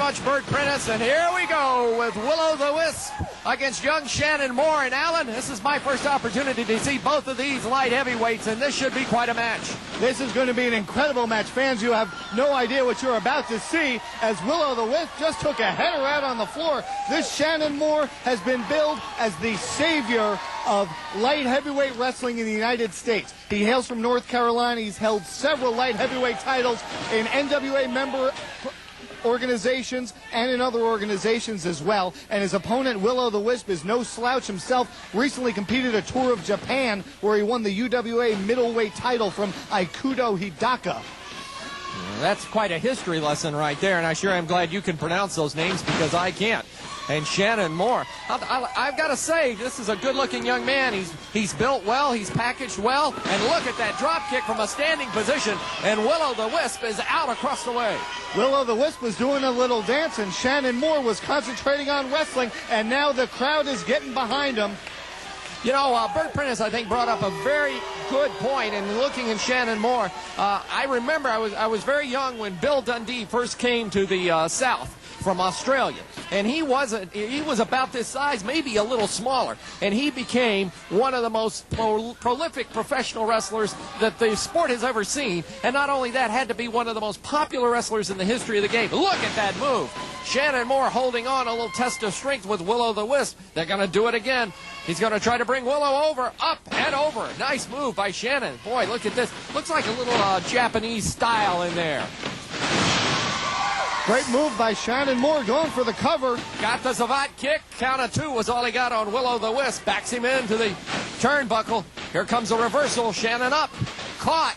much, Bert Prentice. And here we go with Willow the Wisp against young Shannon Moore. And Alan, this is my first opportunity to see both of these light heavyweights, and this should be quite a match. This is going to be an incredible match. Fans, you have no idea what you're about to see as Willow the Wisp just took a header out on the floor. This Shannon Moore has been billed as the savior of light heavyweight wrestling in the United States. He hails from North Carolina. He's held several light heavyweight titles in NWA member organizations and in other organizations as well. And his opponent, Willow the Wisp, is no slouch himself. Recently competed a tour of Japan where he won the UWA middleweight title from Aikudo Hidaka. That's quite a history lesson right there, and I sure am glad you can pronounce those names because I can't. And Shannon Moore, I've got to say, this is a good-looking young man. He's built well, he's packaged well, and look at that drop kick from a standing position, and Willow the Wisp is out across the way. Willow the Wisp was doing a little dance, and Shannon Moore was concentrating on wrestling, and now the crowd is getting behind him. You know, Bert Prentice, I think, brought up a very good point in looking at Shannon Moore. I remember I was very young when Bill Dundee first came to the South from Australia, and he was about this size, maybe a little smaller, and he became one of the most prolific professional wrestlers that the sport has ever seen. And not only that, had to be one of the most popular wrestlers in the history of the game. Look at that move. Shannon Moore holding on, a little test of strength with Willow the Wisp. They're going to do it again. He's going to try to bring Willow over, up and over. Nice move by Shannon. Boy, look at this. Looks like a little Japanese style in there. Great move by Shannon Moore, going for the cover. Got the Zavat kick. Count of two was all he got on Willow the Wisp. Backs him into the turnbuckle. Here comes a reversal. Shannon up. Caught.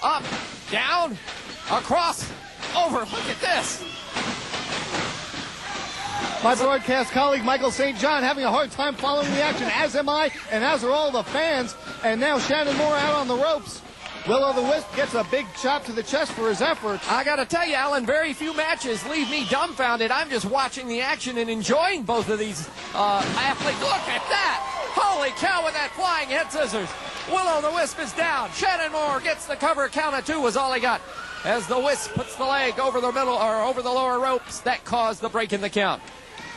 Up. Down. Across. Over. Look at this. My broadcast colleague Michael St. John having a hard time following the action, as am I, and as are all the fans. And now Shannon Moore out on the ropes. Willow the Wisp gets a big chop to the chest for his effort. I got to tell you, Alan, very few matches leave me dumbfounded. I'm just watching the action and enjoying both of these athletes. Look at that! Holy cow with that flying head scissors. Willow the Wisp is down. Shannon Moore gets the cover. Count of two was all he got. As the Wisp puts the leg over the middle or over the lower ropes, that caused the break in the count.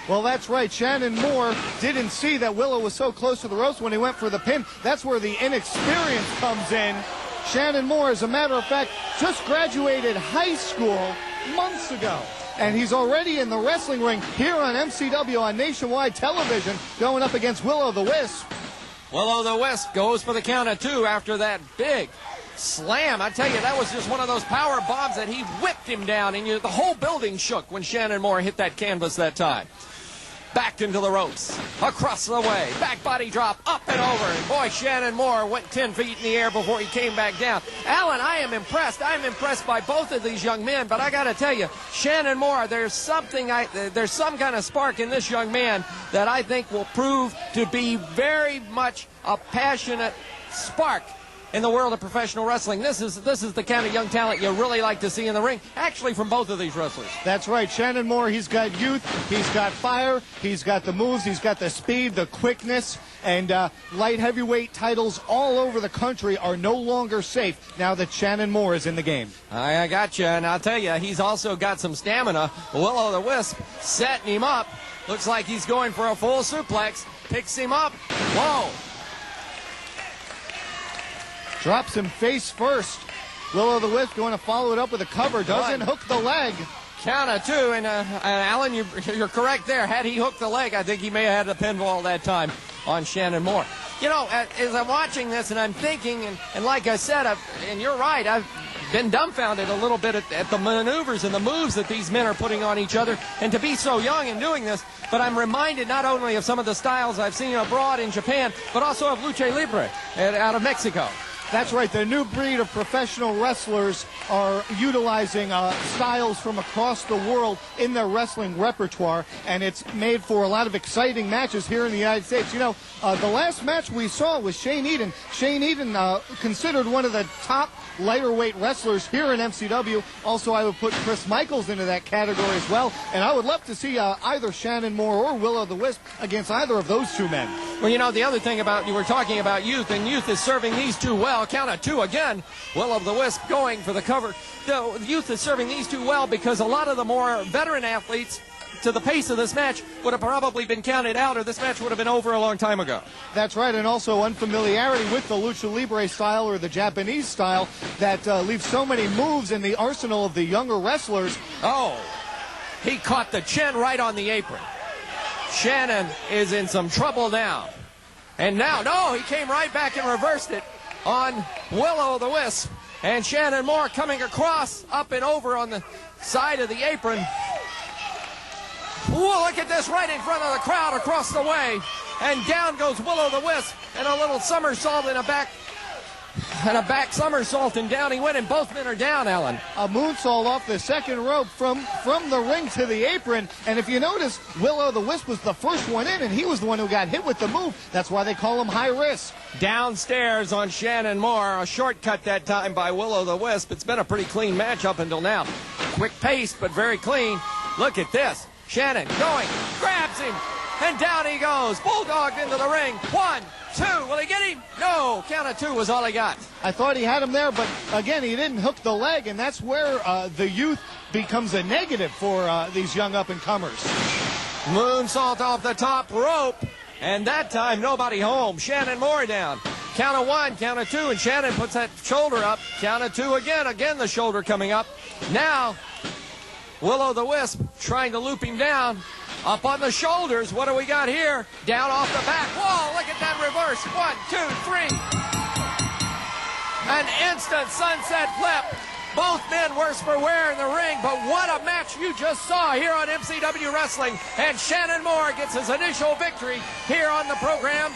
Well, that's right. Shannon Moore didn't see that Willow was so close to the ropes when he went for the pin. That's where the inexperience comes in. Shannon Moore, as a matter of fact, just graduated high school months ago. And he's already in the wrestling ring here on MCW on nationwide television, going up against Willow the Wisp. Willow the Wisp goes for the count of two after that big slam. I tell you, that was just one of those power bombs that he whipped him down, and the whole building shook when Shannon Moore hit that canvas that time. Backed into the ropes, across the way, back body drop, up and over. And boy, Shannon Moore went 10 feet in the air before he came back down. Alan, I am impressed. I'm impressed by both of these young men, but I got to tell you, Shannon Moore, there's some kind of spark in this young man that I think will prove to be very much a passionate spark in the world of professional wrestling. This is the kind of young talent you really like to see in the ring, actually, from both of these wrestlers. That's right. Shannon Moore, he's got youth, he's got fire, he's got the moves, he's got the speed, the quickness, and light heavyweight titles all over the country are no longer safe now that Shannon Moore is in the game. I got you, and I'll tell you, he's also got some stamina. Willow the Wisp setting him up. Looks like he's going for a full suplex. Picks him up. Whoa. Drops him face first. Willow the Wisp going to follow it up with a cover. Doesn't hook the leg. Count of two, and Alan, you're correct there. Had he hooked the leg, I think he may have had a pinfall that time on Shannon Moore. You know, as I'm watching this and I'm thinking, and like I said, and you're right, I've been dumbfounded a little bit at the maneuvers and the moves that these men are putting on each other, and to be so young and doing this. But I'm reminded not only of some of the styles I've seen abroad in Japan, but also of lucha libre out of Mexico. That's right. The new breed of professional wrestlers are utilizing styles from across the world in their wrestling repertoire, and it's made for a lot of exciting matches here in the United States. You know, the last match we saw was Shane Eden. Shane Eden, considered one of the top lighter weight wrestlers here in MCW. Also, I would put Chris Michaels into that category as well, and I would love to see either Shannon Moore or Willow the Wisp against either of those two men. Well, you know, the other thing about, you were talking about youth, and youth is serving these two well. now. A count of 2 again. Willow the Wisp going for the cover. The youth is serving these two well because a lot of the more veteran athletes, to the pace of this match, would have probably been counted out, or this match would have been over a long time ago. That's right, and also unfamiliarity with the lucha libre style or the Japanese style that leaves so many moves in the arsenal of the younger wrestlers. Oh, he caught the chin right on the apron. Shannon is in some trouble now. And now, no, he came right back and reversed it on Willow the Wisp. And Shannon Moore coming across, up and over on the side of the apron. Whoa, look at this, right in front of the crowd across the way. And down goes Willow the Wisp, and a little somersault and a back somersault, and down he went, and both men are down, Alan. A moonsault off the second rope from the ring to the apron. And if you notice, Willow the Wisp was the first one in, and he was the one who got hit with the move. That's why they call him high risk. Downstairs on Shannon Moore, a shortcut that time by Willow the Wisp. It's been a pretty clean match up until now. Quick pace, but very clean. Look at this. Shannon going, grabs him, and down he goes. Bulldogged into the ring. 1, 2. Will he get him? No. Count of 2 was all he got. I thought he had him there, but again, he didn't hook the leg, and that's where the youth becomes a negative for these young up-and-comers. Moonsault off the top rope, and that time nobody home. Shannon Moore down. Count of 1, count of 2, and Shannon puts that shoulder up. Count of 2 again. Again the shoulder coming up. Now Willow the Wisp trying to loop him down. Up on the shoulders. What do we got here? Down off the back. Whoa, look at that reverse. 1, 2, 3. An instant sunset flip. Both men worse for wear in the ring, but what a match you just saw here on MCW Wrestling. And Shannon Moore gets his initial victory here on the program.